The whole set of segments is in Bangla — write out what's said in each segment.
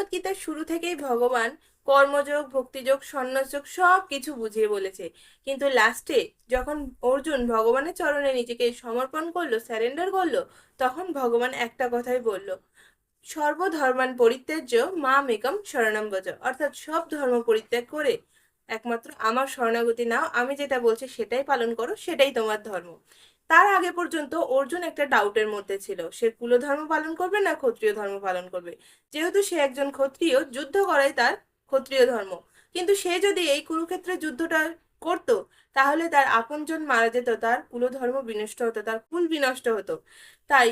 ভগবত গীতার শুরু থেকেই ভগবান কর্মযোগ, ভক্তিযোগ, সন্ন্যাসযোগ সব কিছু বুঝিয়ে বলেছে। কিন্তু লাস্টে যখন অর্জুন ভগবানের চরণে নিজেকে সমর্পণ করলো, স্যারেন্ডার করলো, তখন ভগবান একটা কথাই বলল, সর্বধর্মান পরিত্যাজ্য মাম একম শরণম ব্রজ। অর্থাৎ সব ধর্ম পরিত্যাগ করে একমাত্র আমার শরণাগতি নাও, আমি যেটা বলছি সেটাই পালন করো, সেটাই তোমার ধর্ম। তার আগে পর্যন্ত অর্জুন একটা ডাউটের মধ্যে ছিল, সে কুলধর্ম পালন করবে না ক্ষত্রিয় ধর্ম পালন করবে। যেহেতু সে একজন ক্ষত্রিয়, যুদ্ধ করাই তার ক্ষত্রিয় ধর্ম। কিন্তু সে যদি এই কুরুক্ষেত্রে যুদ্ধটা করতো, তাহলে তার আপনজন মারা যেত, তার কুলধর্ম বিনষ্ট হতো, তার কুল বিনষ্ট হতো। তাই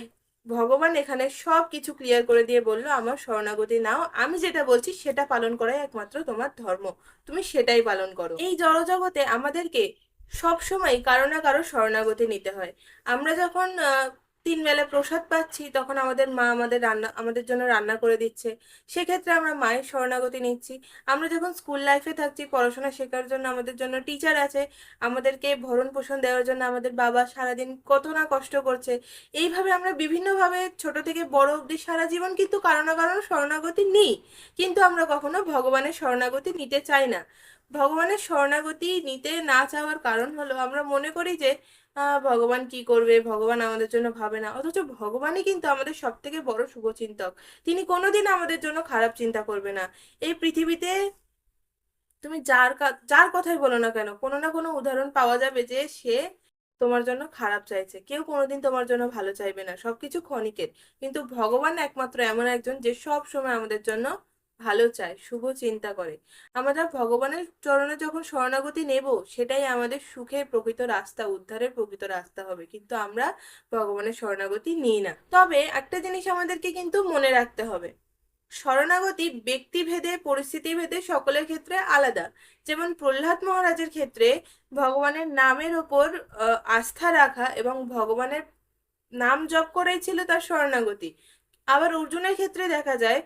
ভগবান এখানে সব কিছু ক্লিয়ার করে দিয়ে বলল, আমার শরণাগতি নাও, আমি যেটা বলছি সেটা পালন করাই একমাত্র তোমার ধর্ম, তুমি সেটাই পালন করো। এই জড়জগতে আমাদেরকে সব সময় কারো না কারো শরণাগতি নিতে হয়। আমরা যখন 3 বেলা প্রসাদ পাচ্ছি, তখন আমাদের মা আমাদের জন্য রান্না করে দিচ্ছে, সেক্ষেত্রে আমরা মায়ের শরণাগতি নিচ্ছি। আমরা যখন স্কুল লাইফে থাকছি, পড়াশোনা শেখার জন্য আমাদের জন্য টিচার আছে, আমাদেরকে ভরণ পোষণ দেওয়ার জন্য আমাদের বাবা সারাদিন কত না কষ্ট করছে। এইভাবে আমরা বিভিন্নভাবে ছোট থেকে বড় অবধি সারা জীবন কিন্তু কারো না কারো শরণাগতি নিই। কিন্তু আমরা কখনো ভগবানের শরণাগতি নিতে চাই না। ভগবানের শরণাগতি নিতে না চাওয়ার কারণ হলো, আমরা মনে করি যে ভগবান কি করবে, ভগবান আমাদের জন্য ভাবে না। অথচ ভগবানই কিন্তু আমাদের সব থেকে বড় শুভচিন্তক। তিনি কোনোদিন আমাদের জন্য খারাপ চিন্তা করবে না। এই পৃথিবীতে তুমি যার কথাই বলো না কেন, কোনো না কোনো উদাহরণ পাওয়া যাবে যে সে তোমার জন্য খারাপ চাইছে। কেউ কোনোদিন তোমার জন্য ভালো চাইবে না, সবকিছু ক্ষণিকের। কিন্তু ভগবান একমাত্র এমন একজন যে সব সময় আমাদের জন্য ভালো চায়, শুভ চিন্তা করে। আমরা ভগবানের চরণে যখন শরণাগতি নেব, সেটাই আমাদের সুখের প্রকৃত রাস্তা, উদ্ধারের প্রকৃত রাস্তা হবে। কিন্তু আমরা ভগবানের শরণাগতি নিই না। তবে একটা জিনিস আমাদেরকে কিন্তু মনে রাখতে হবে, শরণাগতি ব্যক্তিভেদে, পরিস্থিতিভেদে সকলের ক্ষেত্রে আলাদা। যেমন প্রহ্লাদ মহারাজের ক্ষেত্রে ভগবানের নামের ওপর আস্থা রাখা এবং ভগবানের নাম জপ করাই ছিল তার শরণাগতি। আবার অর্জুনের ক্ষেত্রে দেখা যায়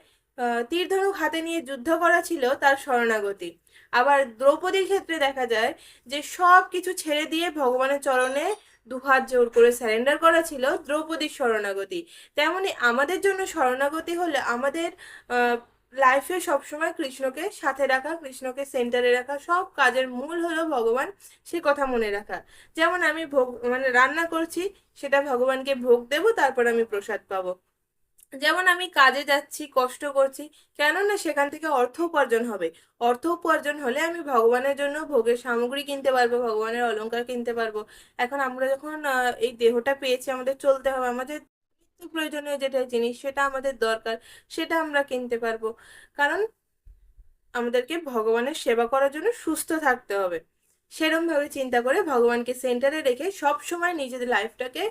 তীর ধনুক হাতে নিয়ে যুদ্ধ করা ছিল তার শরণাগতি। আবার দ্রৌপদীর ক্ষেত্রে দেখা যায় যে সব কিছু ছেড়ে দিয়ে ভগবানের চরণে দুহাত জোর করে স্যারেন্ডার করা ছিল দ্রৌপদীর শরণাগতি। তেমনি আমাদের জন্য শরণাগতি হলে আমাদের লাইফে সবসময় কৃষ্ণকে সাথে রাখা, কৃষ্ণকে সেন্টারে রাখা, সব কাজের মূল হলো ভগবান, সে কথা মনে রাখা। যেমন আমি ভোগ মানে রান্না করছি, সেটা ভগবানকে ভোগ দেবো, তারপর আমি প্রসাদ পাবো। যেমন আমি কাজে যাচ্ছি, কষ্ট করছি, কেননা সেখান থেকে অর্থ উপার্জন হবে। অর্থ উপার্জন হলে আমি ভগবানের জন্য ভোগের সামগ্রী কিনতে পারবো, ভগবানের অলংকার কিনতে পারবো। এখন আমরা যখন এই দেহটা পেয়েছি, আমাদের চলতে হবে, আমাদের নিত্য প্রয়োজনীয় যেটা জিনিস সেটা আমাদের দরকার, সেটা আমরা কিনতে পারবো। কারণ আমাদেরকে ভগবানের সেবা করার জন্য সুস্থ থাকতে হবে। সেরম ভাবে চিন্তা করে ভগবানকে সেন্টারে রেখে সব সময় নিজেদের লাইফটাকে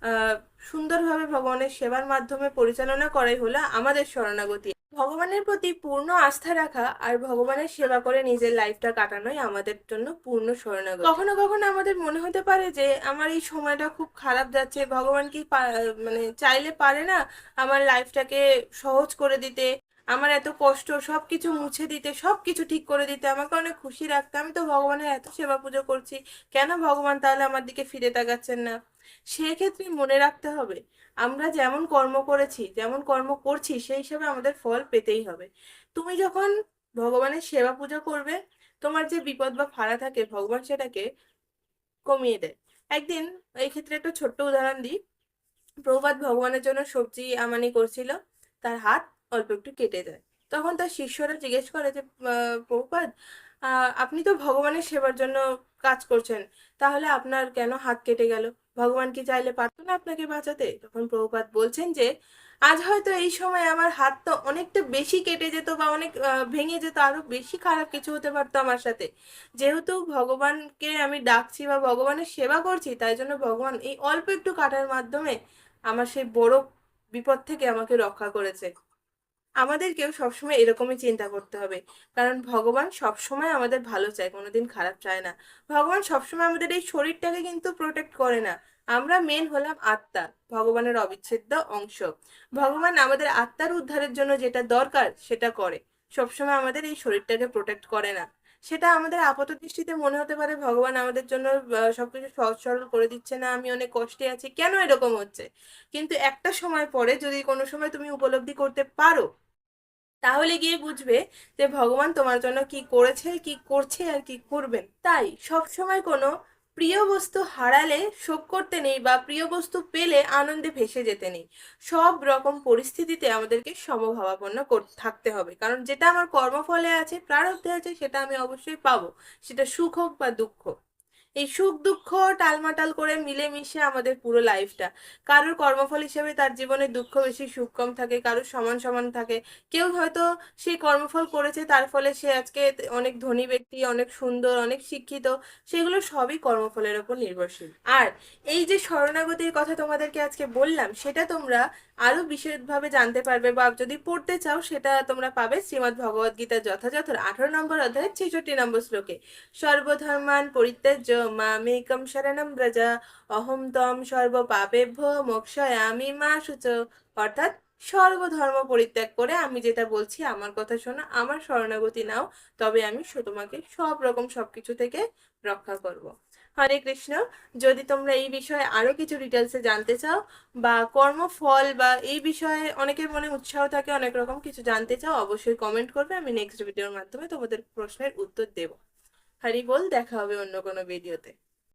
আহ সুন্দরভাবে ভগবানের সেবার মাধ্যমে পরিচালনা করাই হলো আমাদের শরণাগতি। ভগবানের প্রতি পূর্ণ আস্থা রাখা আর ভগবানের সেবা করে নিজের লাইফটা কাটানোই আমাদের জন্য পূর্ণ শরণাগতি। কখনো কখনো আমাদের মনে হতে পারে যে আমার এই সময়টা খুব খারাপ যাচ্ছে, ভগবান কি মানে চাইলে পারে না আমার লাইফটাকে সহজ করে দিতে, আমার এত কষ্ট সবকিছু মুছে দিতে, সবকিছু ঠিক করে দিতে, আমাকে অনেক খুশি রাখতে। আমি তো ভগবানের এত সেবা পুজো করছি, কেন ভগবান তাহলে আমার দিকে ফিরে তাকাচ্ছেন না? সেক্ষেত্রে মনে রাখতে হবে, আমরা যেমন কর্ম করেছি, যেমন কর্ম করছি, সেই হিসাবে আমাদের ফল পেতেই হবে। তুমি যখন ভগবানের সেবা পূজা করবে, তোমার যে বিপদ বা ফাড়া থাকে, ভগবান সেটাকে কমিয়ে দেয়। একদিন, এই ক্ষেত্রে একটা ছোট্ট উদাহরণ দিই। প্রভুপাদ ভগবানের জন্য সবজি আমানি করছিল, তার হাত অল্প একটু কেটে যায়। তখন তার শিষ্যরা জিজ্ঞেস করে যে প্রভুপাদ, আপনি তো ভগবানের সেবার জন্য কাজ করছেন, তাহলে আপনার কেন হাত কেটে গেল? ভগবান কি চাইলে পারতো না আপনাকে বাঁচাতে? তখন প্রভুপাদ বলছেন যে আজ হয়তো এই সময় আমার হাত তো অনেকটা বেশি কেটে যেত, বা অনেক ভেঙে যেত, আরো বেশি খারাপ কিছু হতে পারতো আমার সাথে। যেহেতু ভগবানকে আমি ডাকছি বা ভগবানের সেবা করছি, তাই জন্য ভগবান এই অল্প একটু কাটার মাধ্যমে আমার সেই বড় বিপদ থেকে আমাকে রক্ষা করেছে। আমাদেরকেও সবসময় এরকমই চিন্তা করতে হবে, কারণ ভগবান সবসময় আমাদের ভালো চায়, কোনোদিন খারাপ চায় না। ভগবান সবসময় আমাদের এই শরীরটাকে কিন্তু প্রোটেক্ট করে না। আমরা মেন হলাম আত্মা, ভগবানের অবিচ্ছেদ্য অংশ। ভগবান আমাদের আত্মার উদ্ধারের জন্য যেটা দরকার সেটা করে, সবসময় আমাদের এই শরীরটাকে প্রোটেক্ট করে না। সেটা আমাদের আপাত দৃষ্টিতে মনে হতে পারে ভগবান আমাদের জন্য সবকিছু সহজ সরল করে দিচ্ছে না, আমি অনেক কষ্টে আছি, কেন এরকম হচ্ছে? কিন্তু একটা সময় পরে যদি কোনো সময় তুমি উপলব্ধি করতে পারো, তাহলে গিয়ে বুঝবে যে ভগবান তোমার জন্য কি করেছে, কি করছে আর কি করবেন। তাই সবসময় কোনো প্রিয় বস্তু হারালে শোক করতে নেই, বা প্রিয় বস্তু পেলে আনন্দে ভেসে যেতে নেই। সব রকম পরিস্থিতিতে আমাদেরকে সমভাবাপন্ন থাকতে হবে, কারণ যেটা আমার কর্মফলে আছে, প্রারব্ধে আছে, সেটা আমি অবশ্যই পাবো, সেটা সুখ হোক বা দুঃখ। এই সুখ দুঃখ টালমাটাল করে মিলেমিশে আমাদের পুরো লাইফটা। কারোর কর্মফল হিসেবে তার জীবনে দুঃখ বেশি সুখ কম থাকে, কারোর সমান সমান থাকে। কেউ হয়তো সেই কর্মফল করেছে, তার ফলে সে আজকে অনেক ধনী ব্যক্তি, অনেক সুন্দর, অনেক শিক্ষিত। সেগুলো সবই কর্মফলের ওপর নির্ভরশীল। আর এই যে শরণাগতির কথা তোমাদেরকে আজকে বললাম, সেটা তোমরা আরো বিশদভাবে জানতে পারবে, বা যদি পড়তে চাও সেটা তোমরা পাবে শ্রীমদ্ ভগবদ গীতার যথাযথ 18 নম্বর অধ্যায়ের 66 নম্বর শ্লোকে। সর্বধর্মান পরিত্যাজ্য মামেকম শরণম ব্রজ, অহম ত্বম সর্ব পাপেভ্য মোক্ষয়ামি মা শুচ। অর্থাৎ সর্বধর্ম পরিত্যাগ করে আমি যেটা বলছি, আমার কথা শোনো, আমার শরণাগতি নাও, তবে আমি তোমাকে সব রকম সবকিছু থেকে রক্ষা করব। হরে কৃষ্ণ। যদি তোমরা এই বিষয়ে আরো কিছু ডিটেলসে জানতে চাও, বা কর্মফল বা এই বিষয়ে অনেকের মনে উৎসাহ থাকে, অনেক রকম কিছু জানতে চাও, অবশ্যই কমেন্ট করবে, আমি নেক্সট ভিডিওর মাধ্যমে তোমাদের প্রশ্নের উত্তর দেব। হরি বল, দেখা হবে অন্য কোনো ভিডিওতে।